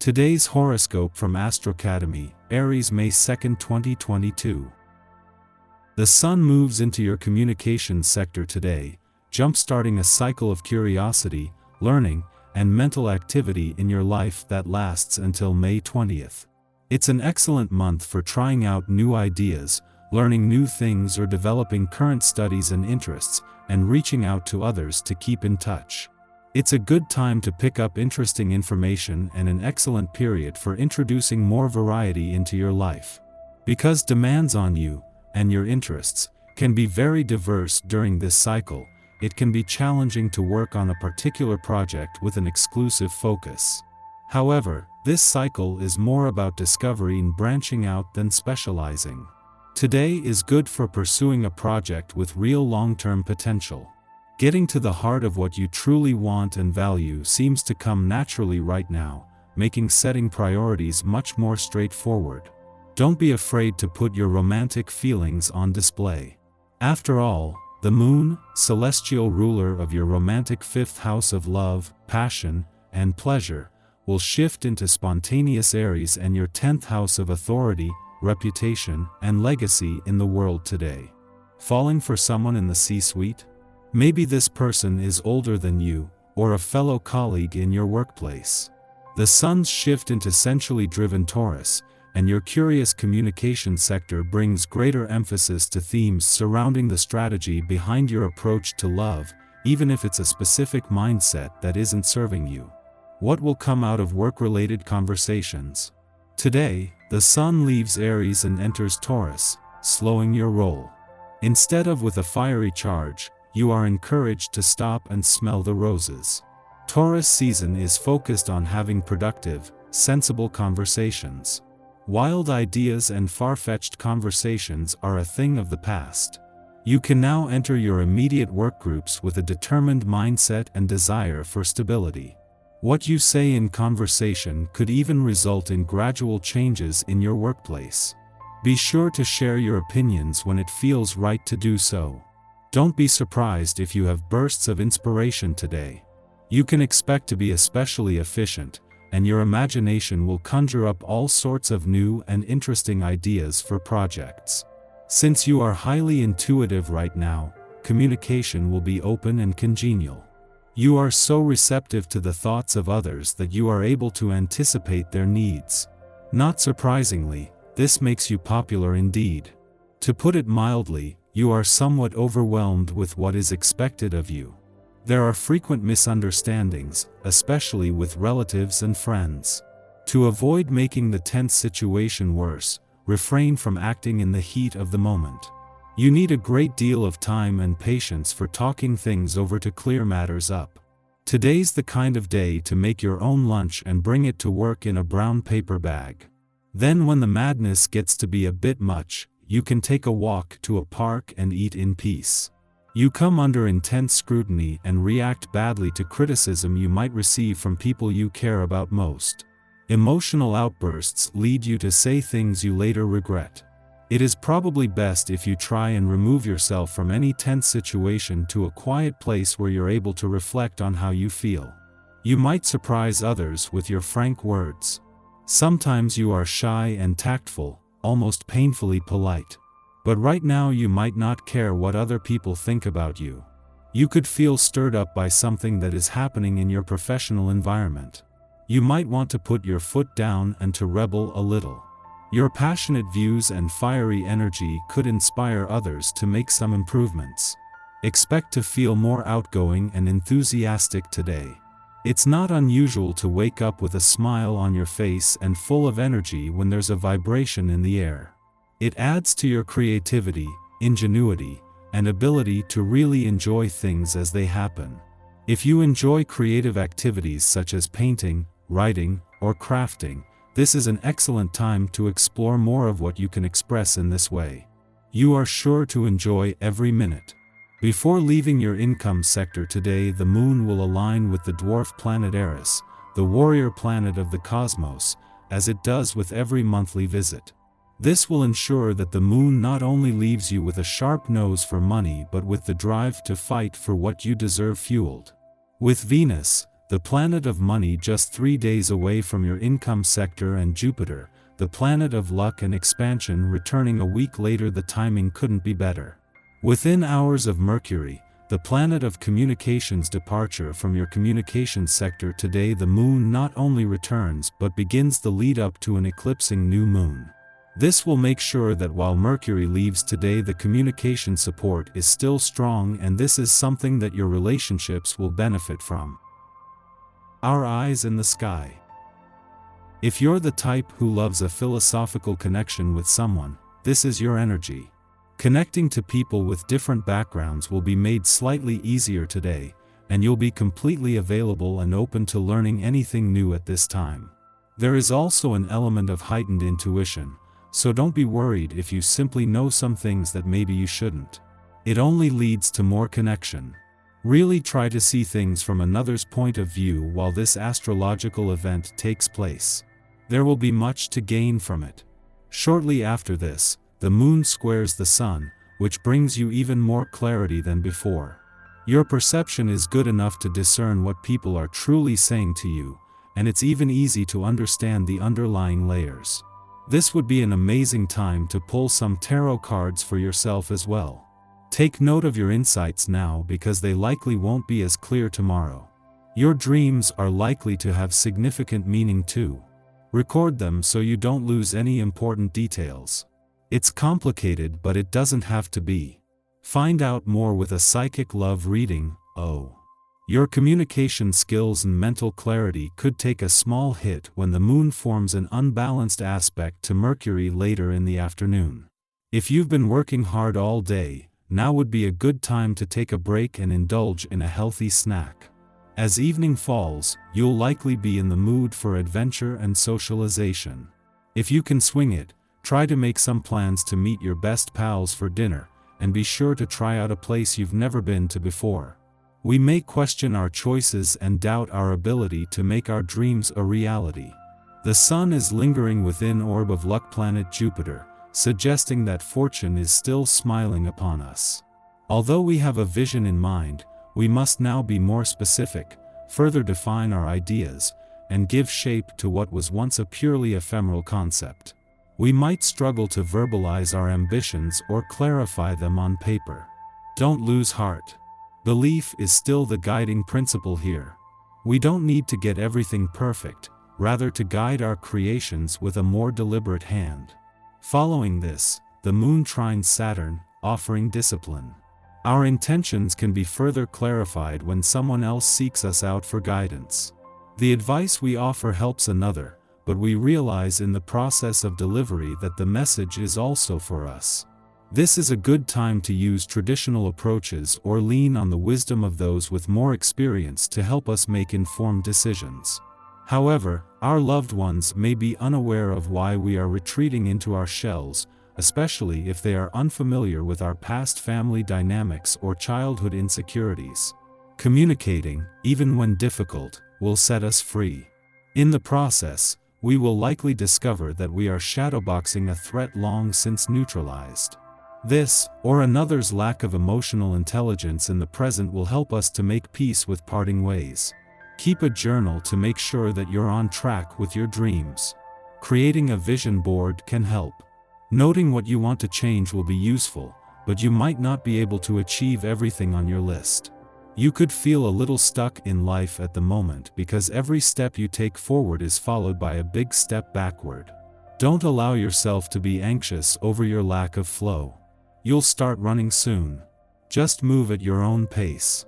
Today's horoscope from Astrocademy, Aries May 2, 2022. The Sun moves into your communications sector today, jump-starting a cycle of curiosity, learning, and mental activity in your life that lasts until May 20th. It's an excellent month for trying out new ideas, learning new things or developing current studies and interests, and reaching out to others to keep in touch. It's a good time to pick up interesting information and an excellent period for introducing more variety into your life. Because demands on you, and your interests, can be very diverse during this cycle, it can be challenging to work on a particular project with an exclusive focus. However, this cycle is more about discovery and branching out than specializing. Today is good for pursuing a project with real long-term potential. Getting to the heart of what you truly want and value seems to come naturally right now, making setting priorities much more straightforward. Don't be afraid to put your romantic feelings on display. After all, the moon, celestial ruler of your romantic fifth house of love, passion, and pleasure, will shift into spontaneous Aries and your 10th house of authority, reputation, and legacy in the world today. Falling for someone in the C-suite? Maybe this person is older than you, or a fellow colleague in your workplace. The Sun's shift into centrally driven Taurus, and your curious communication sector brings greater emphasis to themes surrounding the strategy behind your approach to love, even if it's a specific mindset that isn't serving you. What will come out of work-related conversations? Today, the Sun leaves Aries and enters Taurus, slowing your roll. Instead of with a fiery charge, you are encouraged to stop and smell the roses. Taurus season is focused on having productive, sensible conversations. Wild ideas and far-fetched conversations are a thing of the past. You can now enter your immediate work groups with a determined mindset and desire for stability. What you say in conversation could even result in gradual changes in your workplace. Be sure to share your opinions when it feels right to do so. Don't be surprised if you have bursts of inspiration today. You can expect to be especially efficient, and your imagination will conjure up all sorts of new and interesting ideas for projects. Since you are highly intuitive right now, communication will be open and congenial. You are so receptive to the thoughts of others that you are able to anticipate their needs. Not surprisingly, this makes you popular indeed. To put it mildly, you are somewhat overwhelmed with what is expected of you. There are frequent misunderstandings, especially with relatives and friends. To avoid making the tense situation worse, refrain from acting in the heat of the moment. You need a great deal of time and patience for talking things over to clear matters up. Today's the kind of day to make your own lunch and bring it to work in a brown paper bag. Then when the madness gets to be a bit much, you can take a walk to a park and eat in peace. You come under intense scrutiny and react badly to criticism you might receive from people you care about most. Emotional outbursts lead you to say things you later regret. It is probably best if you try and remove yourself from any tense situation to a quiet place where you're able to reflect on how you feel. You might surprise others with your frank words. Sometimes you are shy and tactful, almost painfully polite. But right now you might not care what other people think about you. You could feel stirred up by something that is happening in your professional environment. You might want to put your foot down and to rebel a little. Your passionate views and fiery energy could inspire others to make some improvements. Expect to feel more outgoing and enthusiastic today. It's not unusual to wake up with a smile on your face and full of energy when there's a vibration in the air. It adds to your creativity, ingenuity, and ability to really enjoy things as they happen. If you enjoy creative activities such as painting, writing, or crafting, this is an excellent time to explore more of what you can express in this way. You are sure to enjoy every minute. Before leaving your income sector today, the moon will align with the dwarf planet Eris, the warrior planet of the cosmos, as it does with every monthly visit. This will ensure that the moon not only leaves you with a sharp nose for money but with the drive to fight for what you deserve fueled. With Venus, the planet of money just 3 days away from your income sector, and Jupiter, the planet of luck and expansion, returning a week later. The timing couldn't be better. Within hours of Mercury, the planet of communications, departure from your communications sector today, the moon not only returns but begins the lead up to an eclipsing new moon. This will make sure that while Mercury leaves today, the communication support is still strong, and this is something that your relationships will benefit from. Our eyes in the sky. If you're the type who loves a philosophical connection with someone, this is your energy. Connecting to people with different backgrounds will be made slightly easier today, and you'll be completely available and open to learning anything new at this time. There is also an element of heightened intuition, so don't be worried if you simply know some things that maybe you shouldn't. It only leads to more connection. Really try to see things from another's point of view while this astrological event takes place. There will be much to gain from it. Shortly after this, the moon squares the sun, which brings you even more clarity than before. Your perception is good enough to discern what people are truly saying to you, and it's even easy to understand the underlying layers. This would be an amazing time to pull some tarot cards for yourself as well. Take note of your insights now, because they likely won't be as clear tomorrow. Your dreams are likely to have significant meaning too. Record them so you don't lose any important details. It's complicated, but it doesn't have to be. Find out more with a psychic love reading. Your communication skills and mental clarity could take a small hit when the moon forms an unbalanced aspect to Mercury later in the afternoon. If you've been working hard all day, now would be a good time to take a break and indulge in a healthy snack. As evening falls, you'll likely be in the mood for adventure and socialization. If you can swing it, try to make some plans to meet your best pals for dinner, and be sure to try out a place you've never been to before. We may question our choices and doubt our ability to make our dreams a reality. The sun is lingering within orb of luck planet Jupiter, suggesting that fortune is still smiling upon us. Although we have a vision in mind, we must now be more specific, further define our ideas, and give shape to what was once a purely ephemeral concept. We might struggle to verbalize our ambitions or clarify them on paper. Don't lose heart. Belief is still the guiding principle here. We don't need to get everything perfect, rather to guide our creations with a more deliberate hand. Following this, the moon trines Saturn, offering discipline. Our intentions can be further clarified when someone else seeks us out for guidance. The advice we offer helps another, but we realize in the process of delivery that the message is also for us. This is a good time to use traditional approaches or lean on the wisdom of those with more experience to help us make informed decisions. However, our loved ones may be unaware of why we are retreating into our shells, especially if they are unfamiliar with our past family dynamics or childhood insecurities. Communicating, even when difficult, will set us free. In the process, we will likely discover that we are shadowboxing a threat long since neutralized. This, or another's lack of emotional intelligence in the present, will help us to make peace with parting ways. Keep a journal to make sure that you're on track with your dreams. Creating a vision board can help. Noting what you want to change will be useful, but you might not be able to achieve everything on your list. You could feel a little stuck in life at the moment because every step you take forward is followed by a big step backward. Don't allow yourself to be anxious over your lack of flow. You'll start running soon. Just move at your own pace.